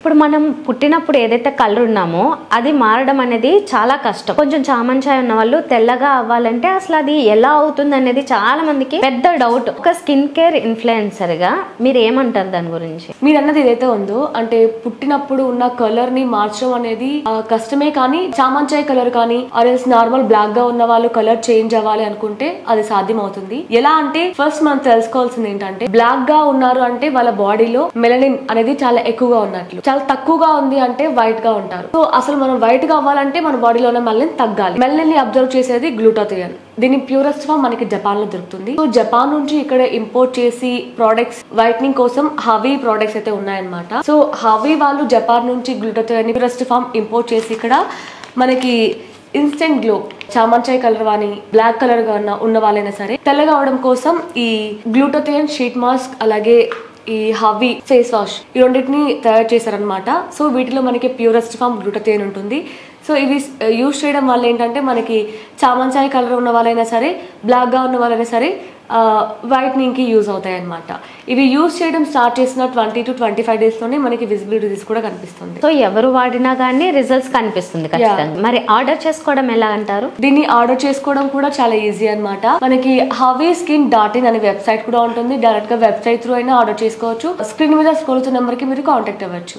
ఇప్పుడు మనం పుట్టినప్పుడు ఏదైతే కలర్ ఉన్నామో అది మారడం అనేది చాలా కష్టం. కొంచెం చామన్ చాయ్ ఉన్న వాళ్ళు తెల్లగా అవ్వాలంటే అసలు అది ఎలా అవుతుంది అనేది చాలా మందికి పెద్ద డౌట్. ఒక స్కిన్ కేర్ ఇన్ఫ్లుయెన్సర్ గా మీరు ఏమంటారు దాని గురించి? మీరు అన్నది ఏదైతే ఉందో అంటే పుట్టినప్పుడు ఉన్న కలర్ ని మార్చడం అనేది కష్టమే, కానీ చామన్ చాయ్ కలర్ కానీ ఆర్ఎల్స్ నార్మల్ బ్లాక్ గా ఉన్న వాళ్ళు కలర్ చేంజ్ అవ్వాలి అనుకుంటే అది సాధ్యం అవుతుంది. ఎలా అంటే ఫస్ట్ మనం తెలుసుకోవాల్సింది ఏంటంటే బ్లాక్ గా ఉన్నారు అంటే వాళ్ళ బాడీలో మెలనిన్ అనేది చాలా ఎక్కువగా ఉన్నట్లు, చాలా తక్కువగా ఉంది అంటే వైట్ గా ఉంటారు. సో అసలు మనం వైట్ గా అవ్వాలంటే మన బాడీలో ఉన్న మెలనిన్ తగ్గాలి. మెలనిన్ ని అబ్జర్వ్ చేసేది గ్లూటాథియోన్. దీని ప్యూరెస్ట్ ఫామ్ మనకి జపాన్ లో దొరుకుతుంది. సో జపాన్ నుంచి ఇక్కడ ఇంపోర్ట్ చేసి ప్రొడక్ట్స్ వైట్నింగ్ కోసం హవీ ప్రొడక్ట్స్ అయితే ఉన్నాయన్నమాట. సో హవీ వాళ్ళు జపాన్ నుంచి గ్లూటాథియోన్ ప్యూరెస్ట్ ఫామ్ ఇంపోర్ట్ చేసి ఇక్కడ మనకి ఇన్స్టెంట్ గ్లో చామన్ చాయ్ కలర్ కానీ బ్లాక్ కలర్ గా ఉన్న వాళ్ళైనా సరే తెల్లగా అవడం కోసం ఈ గ్లూటాథియోన్ షీట్ మాస్క్ అలాగే ఈ హవీ ఫేస్ వాష్ ఈ రెండింటిని తయారు చేశారనమాట. సో వీటిలో మనకి ప్యూరెస్ట్ ఫామ్ గ్లూటాథియోన్ ఉంటుంది. సో ఇవి యూజ్ చేయడం వల్ల ఏంటంటే మనకి చామన్ చాయ్ కలర్ ఉన్న వాళ్ళైనా సరే బ్లాక్ గా ఉన్న వాళ్ళైనా సరే వైట్నింగ్ కి యూజ్ అవుతాయి అనమాట. ఇవి యూజ్ చేయడం స్టార్ట్ చేసిన 20 to 25 days లోనే మనకి విజిబిలిటీస్ కూడా కనిపిస్తుంది. సో ఎవరు వాడినా కానీ రిజల్ట్స్ కనిపిస్తుంది ఖచ్చితంగా. మరి ఆర్డర్ చేసుకోవడం ఎలా అంటారు? దీన్ని ఆర్డర్ చేసుకోవడం కూడా చాలా ఈజీ అనమాట. మనకి havyskin.in అనే వెబ్సైట్ కూడా ఉంటుంది. డైరెక్ట్ గా వెబ్సైట్ త్రూ అయినా ఆర్డర్ చేసుకోవచ్చు. స్క్రీన్ మీద స్క్రోల్ అవుతున్న నెంబర్ కి మీరు కాంటాక్ట్ అవ్వచ్చు.